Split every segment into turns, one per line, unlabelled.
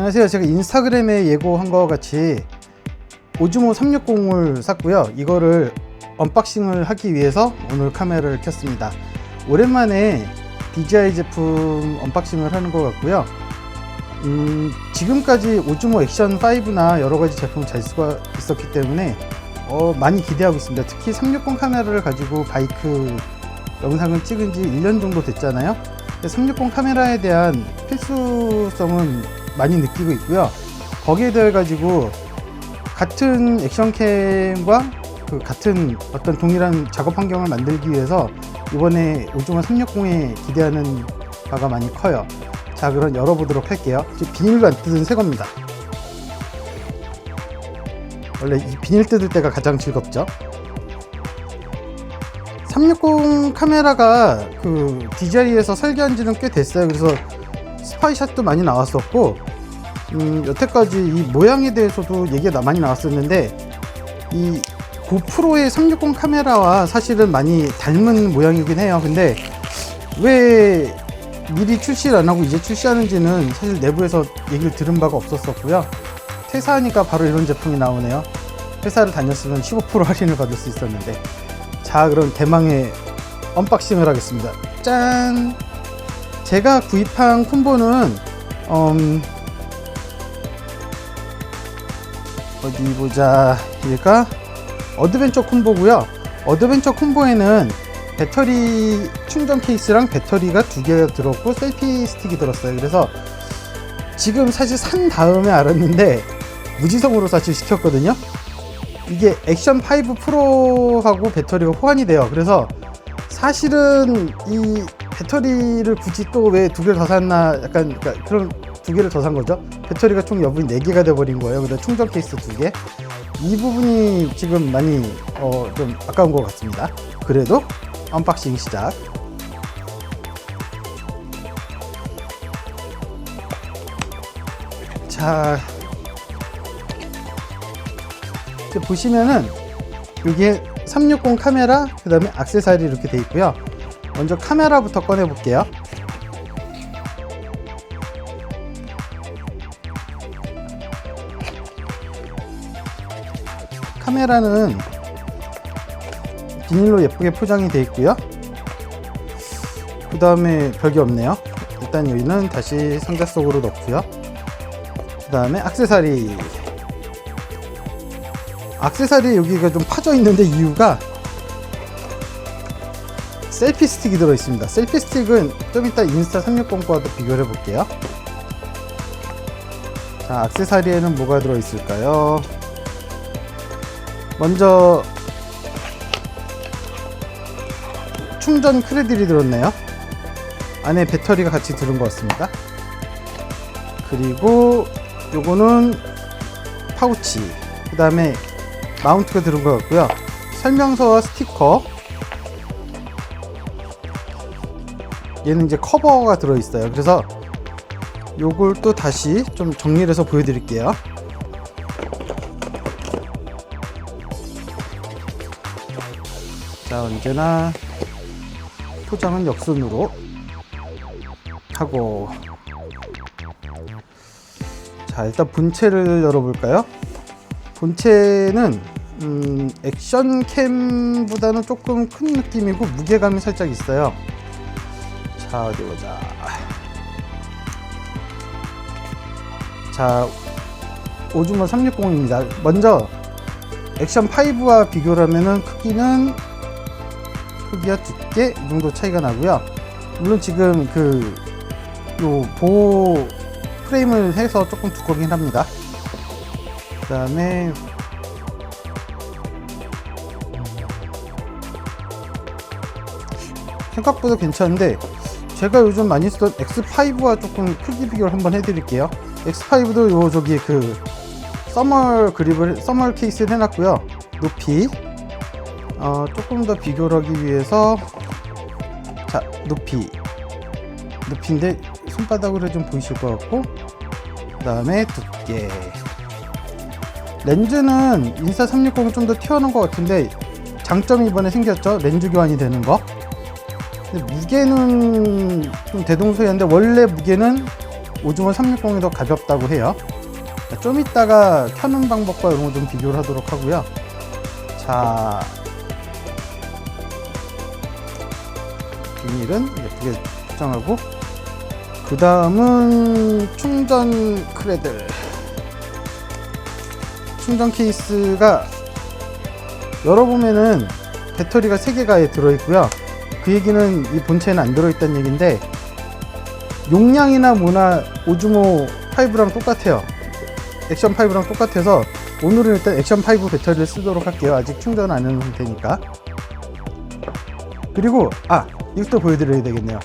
안녕하세요. 제가 인스타그램에 예고한 것 같이 오즈모 360을 샀고요. 이거를 언박싱을 하기 위해서 오늘 카메라를 켰습니다. 오랜만에 DJI 제품 언박싱을 하는 것 같고요. 지금까지 오즈모 액션 5나 여러가지 제품을 잘 쓰고 있었기 때문에 많이 기대하고 있습니다. 특히 360 카메라를 가지고 바이크 영상을 찍은 지 1년 정도 됐잖아요. 360 카메라에 대한 필수성은 많이 느끼고 있고요. 거기에 대해 가지고 같은 액션캠과 같은 어떤 동일한 작업 환경을 만들기 위해서 이번에 오즈모 360에 기대하는 바가 많이 커요. 자, 그럼 열어보도록 할게요. 비닐도 안 뜯은 새 겁니다. 원래 이 비닐 뜯을 때가 가장 즐겁죠. 360 카메라가 DJI에서 설계한 지는 꽤 됐어요. 그래서 스파이샷도 많이 나왔었고, 여태까지 이 모양에 대해서도 얘기가 많이 나왔었는데, 이 고프로의 360 카메라와 사실은 많이 닮은 모양이긴 해요. 근데 왜 미리 출시를 안 하고 이제 출시하는지는 사실 내부에서 얘기를 들은 바가 없었었고요. 퇴사하니까 바로 이런 제품이 나오네요. 회사를 다녔으면 15% 할인을 받을 수 있었는데. 자, 그럼 대망의 언박싱을 하겠습니다. 짠! 제가 구입한 콤보는 어디 보자. 얘가 어드벤처 콤보고요. 어드벤처 콤보에는 배터리 충전 케이스랑 배터리가 2개가 들었고 셀피 스틱이 들었어요. 그래서 지금 사실 산 다음에 알았는데 무지성으로 사실 시켰거든요. 이게 액션 5 프로하고 배터리가 호환이 돼요. 그래서 사실은 이 배터리를 굳이 또 왜 2개를 더 샀나, 약간 그런 2개를 더 산 거죠. 배터리가 총 여분이 4개가 돼버린 거예요. 그다음 충전 케이스 2개. 이 부분이 지금 많이 좀 아까운 것 같습니다. 그래도 언박싱 시작. 자, 이렇게 보시면은 여기에 360 카메라, 그 다음에 액세서리 이렇게 돼 있고요. 먼저 카메라부터 꺼내 볼게요. 카메라는 비닐로 예쁘게 포장이 되어 있고요. 그 다음에 별게 없네요. 일단 여기는 다시 상자 속으로 넣고요. 그 다음에 액세서리 여기가 좀 파져 있는데 이유가 셀피 스틱이 들어 있습니다. 셀피 스틱은 좀 이따 인스타 360과도 비교를 해 볼게요. 자, 액세서리에는 뭐가 들어 있을까요? 먼저 충전 크레딧이 들었네요. 안에 배터리가 같이 들은 것 같습니다. 그리고 요거는 파우치, 그 다음에 마운트가 들은 것 같고요. 설명서와 스티커, 얘는 이제 커버가 들어 있어요. 그래서 요걸 또 다시 좀 정리를 해서 보여드릴게요. 자, 언제나 포장은 역순으로 하고, 자, 일단 본체를 열어볼까요? 본체는 액션캠보다는 조금 큰 느낌이고 무게감이 살짝 있어요. 자, 어디 보자. 자, 오즈모 360입니다. 먼저 액션 5와 비교를 하면은 크기가 두께 이 정도 차이가 나고요. 물론 지금 요 보호 프레임을 해서 조금 두껍긴 합니다. 그 다음에 생각보다 괜찮은데, 제가 요즘 많이 쓰던 X5와 조금 크기 비교를 한번 해드릴게요. X5도 저기 써멀 케이스를 해놨고요. 높이 조금 더 비교를 하기 위해서, 자, 높이인데 손바닥으로 좀 보이실 것 같고, 그 다음에 두께. 렌즈는 인스타 360은 좀 더 튀어나온 것 같은데 장점이 이번에 생겼죠. 렌즈 교환이 되는 거. 근데 무게는 좀 대동소이한데 원래 무게는 오즈모 360이 더 가볍다고 해요. 좀 이따가 켜는 방법과 이런 거 좀 비교를 하도록 하고요. 자, 비닐은 예쁘게 포장하고, 그 다음은 충전 크레들. 충전 케이스가 열어보면은 배터리가 3개가 들어있고요. 그 얘기는 이 본체에는 안 들어있다는 얘기인데, 용량이나 뭐나 오즈모 5랑 똑같아요. 액션 5랑 똑같아서 오늘은 일단 액션 5 배터리를 쓰도록 할게요. 아직 충전 안 해놓은 상태니까. 그리고 이것도 보여드려야 되겠네요.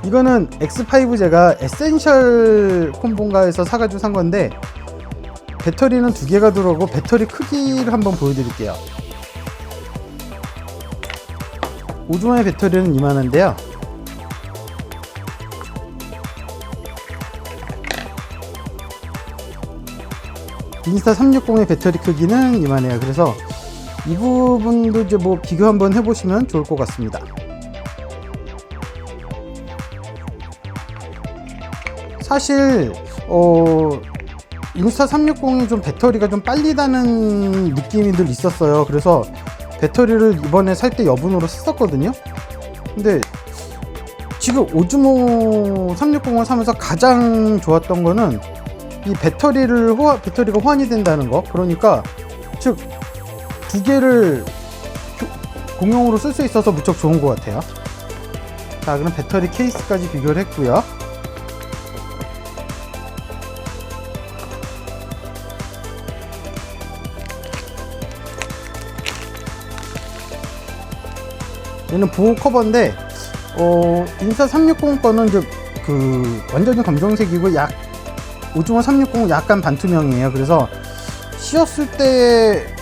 이거는 X5 제가 에센셜 콤보인가에서 사가지고 산 건데, 배터리는 2개가 들어오고 배터리 크기를 한번 보여드릴게요. 오즈모의 배터리는 이만한데요. 인스타 360의 배터리 크기는 이만해요. 그래서 이 부분도 이제 뭐 비교 한번 해보시면 좋을 것 같습니다. 사실 인스타 360이 좀 배터리가 좀 빨리 다는 느낌이 늘 있었어요. 그래서 배터리를 이번에 살 때 여분으로 썼었거든요. 근데 지금 오즈모 360을 사면서 가장 좋았던 거는 이 배터리가 호환이 된다는 거. 그러니까 즉 2개를 공용으로 쓸 수 있어서 무척 좋은 것 같아요. 자, 그럼 배터리 케이스까지 비교를 했고요. 얘는 보호 커버인데 인스타 360 거는 이제 완전히 검정색이고 오즈모 360은 약간 반투명이에요. 그래서 씌웠을 때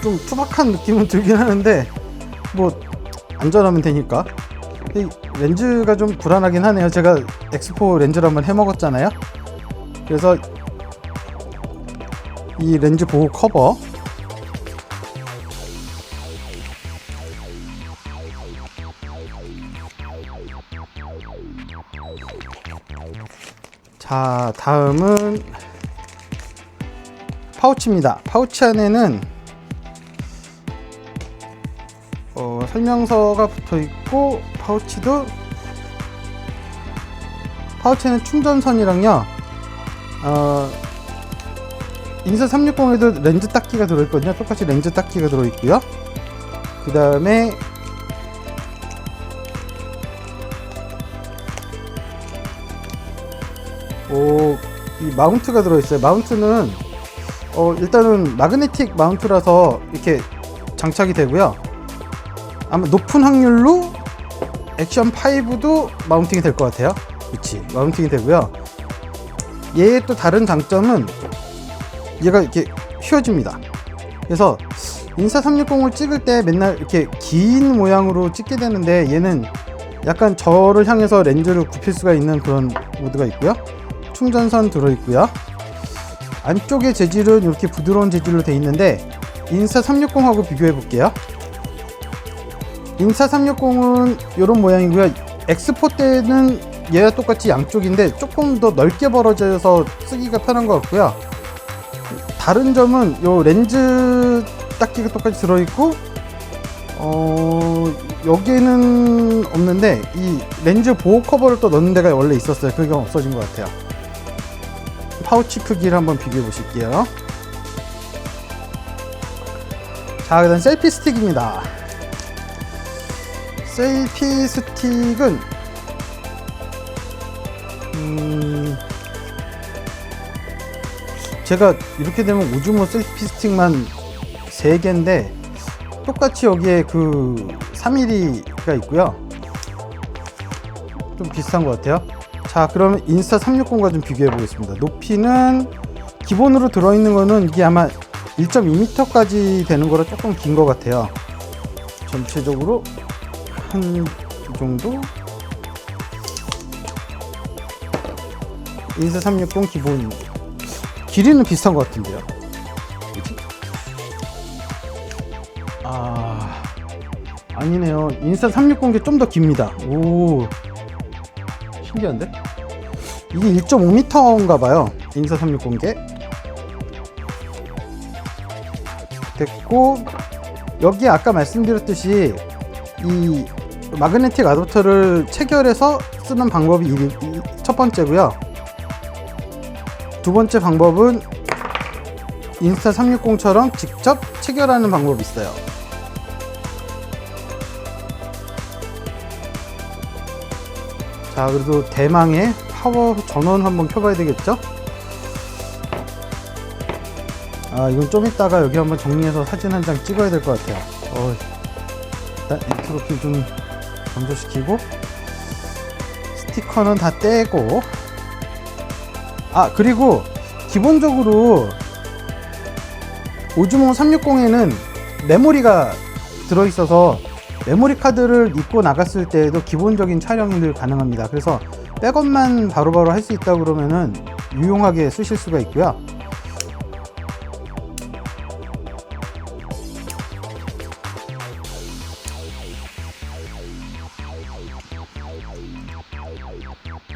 좀 투박한 느낌은 들긴 하는데 뭐 안전하면 되니까. 이 렌즈가 좀 불안하긴 하네요. 제가 X4 렌즈를 한번 해먹었잖아요. 그래서 이 렌즈 보호 커버, 자, 다음은 파우치입니다. 파우치 안에는 설명서가 붙어있고, 파우치에는 충전선이랑요, 인스타 360에도 렌즈 닦기가 들어있거든요. 똑같이 렌즈 닦기가 들어있고요. 그 다음에 이 마운트가 들어있어요. 마운트는 일단은 마그네틱 마운트라서 이렇게 장착이 되고요. 아마 높은 확률로 액션 5도 마운팅이 될 것 같아요. 그치, 마운팅이 되고요. 얘의 또 다른 장점은 얘가 이렇게 휘어집니다. 그래서 인스타 360을 찍을 때 맨날 이렇게 긴 모양으로 찍게 되는데, 얘는 약간 저를 향해서 렌즈를 굽힐 수가 있는 그런 모드가 있고요. 충전선 들어있고요. 안쪽의 재질은 이렇게 부드러운 재질로 되어 있는데, 인스타 360하고 비교해 볼게요. 인스타 360은 이런 모양이고요. X4 때는 얘와 똑같이 양쪽인데 조금 더 넓게 벌어져서 쓰기가 편한 것 같고요. 다른 점은 요 렌즈 닦기가 똑같이 들어있고, 여기에는 없는데 이 렌즈 보호 커버를 또 넣는 데가 원래 있었어요. 그게 없어진 것 같아요. 파우치 크기를 한번 비교해 보실게요. 자, 그 다음 셀피 스틱입니다. 셀피 스틱은 제가 이렇게 되면 오즈모 셀피 스틱만 3개인데 똑같이 여기에 그 3mm가 있고요. 좀 비슷한 것 같아요. 자, 그러면 인스타 360과 좀 비교해 보겠습니다. 높이는 기본으로 들어있는 거는 이게 아마 1.2m까지 되는 거라 조금 긴 것 같아요. 전체적으로 한 이 정도. 인스타 360 기본 길이는 비슷한 것 같은데요. 그치? 아니네요. 인스타 360이 좀 더 깁니다. 오, 신기한데? 이게 1.5m인가 봐요. 인사 360개 됐고, 여기 아까 말씀드렸듯이 이 마그네틱 아답터를 체결해서 쓰는 방법이 첫 번째고요. 두 번째 방법은 인스타 360처럼 직접 체결하는 방법이 있어요. 자, 그래도 대망의 파워 전원 한번 켜봐야 되겠죠? 아, 이건 좀 이따가 여기 한번 정리해서 사진 한 장 찍어야 될 것 같아요. 일단 엔트로피 좀 감소시키고, 스티커는 다 떼고, 아, 그리고 기본적으로 오즈모 360에는 메모리가 들어있어서 메모리 카드를 입고 나갔을 때에도 기본적인 촬영이 늘 가능합니다. 그래서 백업만 바로바로 할 수 있다 그러면은 유용하게 쓰실 수가 있고요.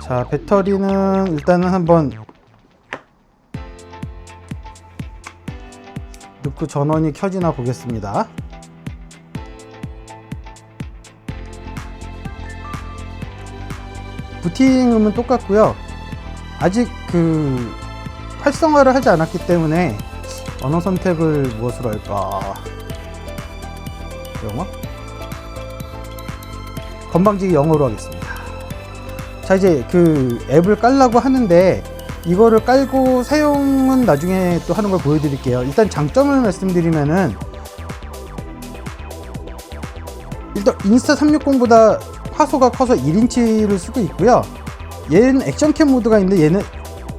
자, 배터리는 일단은 한번 넣고 전원이 켜지나 보겠습니다. 부팅음은 똑같고요. 아직 활성화를 하지 않았기 때문에 언어 선택을 무엇으로 할까? 영어? 건방지게 영어로 하겠습니다. 자, 이제 앱을 깔라고 하는데, 이거를 깔고 사용은 나중에 또 하는 걸 보여드릴게요. 일단 장점을 말씀드리면은, 일단 인스타 360보다 화소가 커서 1인치를 쓰고 있고요. 얘는 액션캠 모드가 있는데, 얘는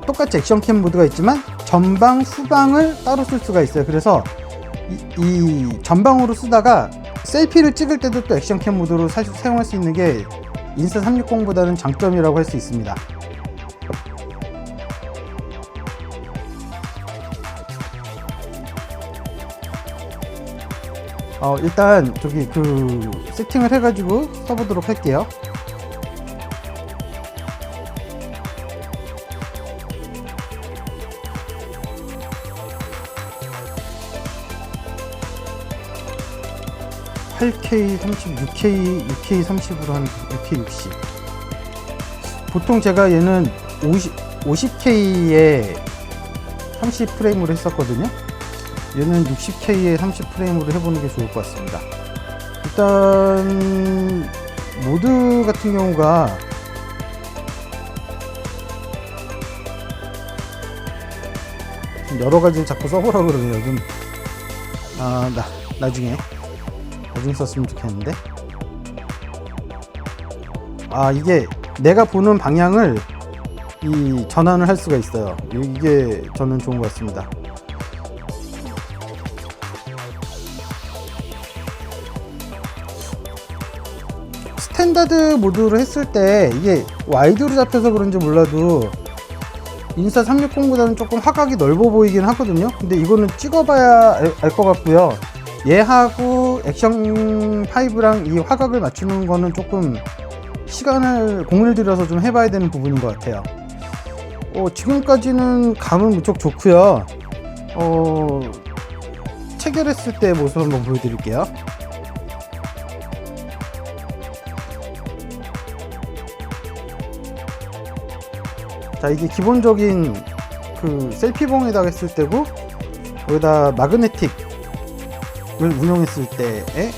똑같이 액션캠 모드가 있지만 전방, 후방을 따로 쓸 수가 있어요. 그래서 이 전방으로 쓰다가 셀피를 찍을 때도 또 액션캠 모드로 사용할 수 있는 게 인스타 360보다는 장점이라고 할 수 있습니다. 일단 저기 세팅을 해가지고 써보도록 할게요. (8K 30, 6K 30으로 한 6K 60). 보통 제가 얘는 50K에 30프레임으로 했었거든요. 얘는 60K에 30프레임으로 해보는 게 좋을 것 같습니다. 일단 모드 같은 경우가 여러 가지를 자꾸 써보라고 그러네요. 좀 나중에 썼으면 좋겠는데, 이게 내가 보는 방향을 전환을 할 수가 있어요. 이게 저는 좋은 것 같습니다. 스탠다드 모드로 했을 때 이게 와이드로 잡혀서 그런지 몰라도 인스타 360보다는 조금 화각이 넓어 보이긴 하거든요. 근데 이거는 찍어봐야 알 것 같고요. 얘하고 액션 5랑 이 화각을 맞추는 거는 조금 공을 들여서 좀 해봐야 되는 부분인 것 같아요. 지금까지는 감은 무척 좋고요. 체결했을 때 모습 한번 보여드릴게요. 자, 이게 기본적인 셀피봉에다가 했을 때고, 여기다 마그네틱을 운영했을 때에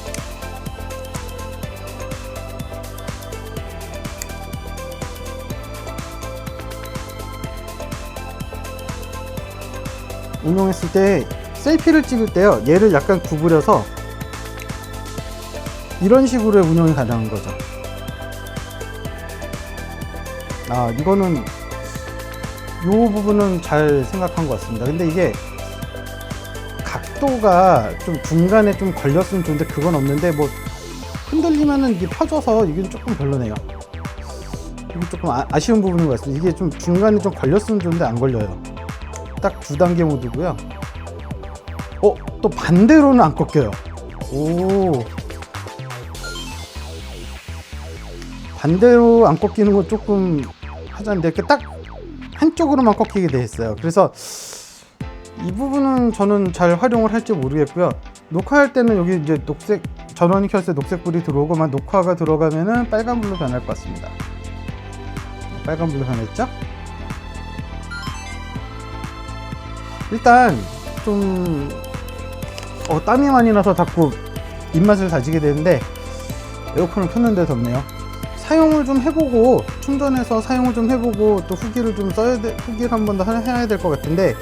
셀피를 찍을 때요, 얘를 약간 구부려서 이런 식으로 운영이 가능한 거죠. 이거는 이 부분은 잘 생각한 것 같습니다. 근데 이게 각도가 좀 중간에 좀 걸렸으면 좋은데 그건 없는데, 뭐 흔들리면은 이게 펴져서 이게 조금 별로네요. 이게 조금 아쉬운 부분인 것 같습니다. 이게 좀 중간에 좀 걸렸으면 좋은데 안 걸려요. 딱 2단계 모드고요. 또 반대로는 안 꺾여요. 반대로 안 꺾이는 거 조금 하자는데 이렇게 딱 한쪽으로만 꺾이게 돼 있어요. 그래서 이 부분은 저는 잘 활용을 할지 모르겠고요. 녹화할 때는 여기 이제 녹색 전원이 켰을 때 녹색불이 들어오고만 녹화가 들어가면은 빨간불로 변할 것 같습니다. 빨간불로 변했죠? 일단 좀 땀이 많이 나서 자꾸 입맛을 다지게 되는데 에어컨을 켰는데 덥네요. 사용을 좀 해보고 충전해서 사용을 좀 해보고 또 후기를 좀 후기를 한 번 더 해야 될 것 같은데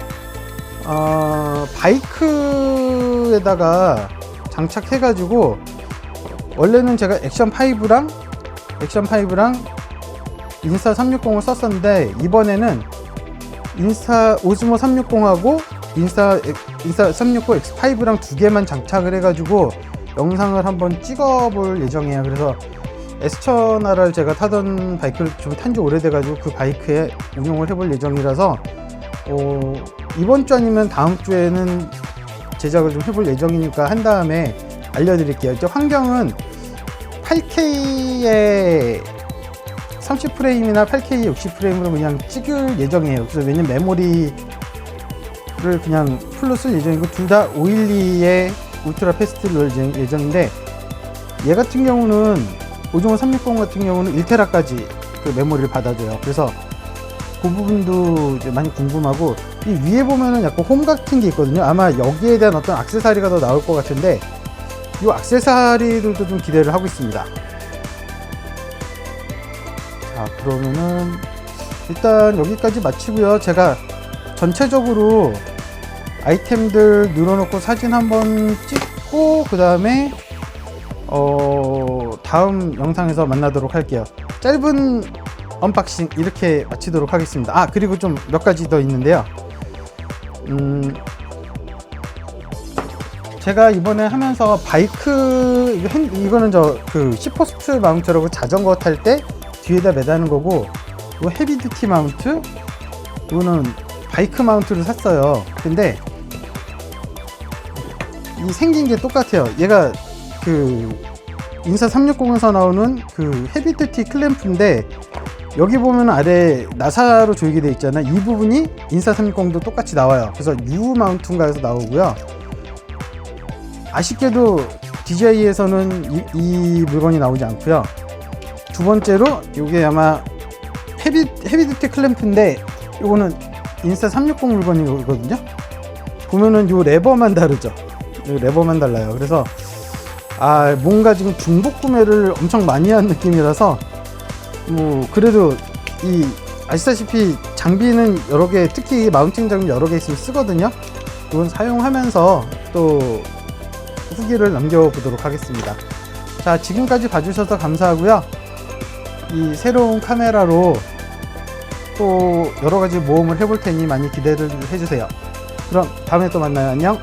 바이크에다가 장착해가지고 원래는 제가 액션5랑 인스타 360을 썼었는데 이번에는 인스타 오즈모 360하고 인스타 360 X5랑 두 개만 장착을 해가지고 영상을 한번 찍어볼 예정이에요. 그래서 S1000R을 제가 타던 바이크를 좀 탄 지 오래돼가지고 그 바이크에 운용을 해볼 예정이라서 이번 주 아니면 다음 주에는 제작을 좀 해볼 예정이니까 한 다음에 알려드릴게요. 이제 환경은 8K에 30프레임이나 8K 60프레임으로 그냥 찍을 예정이에요. 그래서 왜냐면 메모리를 그냥 풀로 쓸 예정이고 둘 다 512에 울트라 패스트를 넣을 예정인데 얘 같은 경우는 오즈모 360 같은 경우는 1테라까지 그 메모리를 받아줘요. 그래서 그 부분도 이제 많이 궁금하고 이 위에 보면은 약간 홈 같은 게 있거든요. 아마 여기에 대한 어떤 액세서리가 더 나올 것 같은데 이 액세서리들도 좀 기대를 하고 있습니다. 자, 그러면은 일단 여기까지 마치고요. 제가 전체적으로 아이템들 늘어놓고 사진 한번 찍고 그 다음에 다음 영상에서 만나도록 할게요. 짧은 언박싱 이렇게 마치도록 하겠습니다. 그리고 좀 몇 가지 더 있는데요. 제가 이번에 하면서 바이크 이거는 그 시포스트 마운트라고 자전거 탈 때 뒤에다 매다는 거고, 이거 헤비듀티 마운트, 이거는 바이크 마운트를 샀어요. 근데 이 생긴 게 똑같아요. 얘가 그 인스타 360에서 나오는 그 헤비듀티 클램프인데 여기 보면 아래 나사로 조이게 돼 있잖아요. 이 부분이 인스타 360도 똑같이 나와요. 그래서 U 마운트인가에서 나오고요. 아쉽게도 DJI에서는 이 물건이 나오지 않고요. 두 번째로 이게 아마 헤비듀티 클램프인데 이거는 인스타 360 물건이거든요. 보면은 요 레버만 다르죠. 요 레버만 달라요. 그래서 뭔가 지금 중복 구매를 엄청 많이 한 느낌이라서 뭐 그래도 아시다시피 장비는 여러 개, 특히 마운팅 장비 여러 개 있으면 쓰거든요. 이건 사용하면서 또 후기를 남겨보도록 하겠습니다. 자, 지금까지 봐주셔서 감사하고요. 이 새로운 카메라로 또 여러가지 모험을 해볼 테니 많이 기대를 해주세요. 그럼 다음에 또 만나요. 안녕.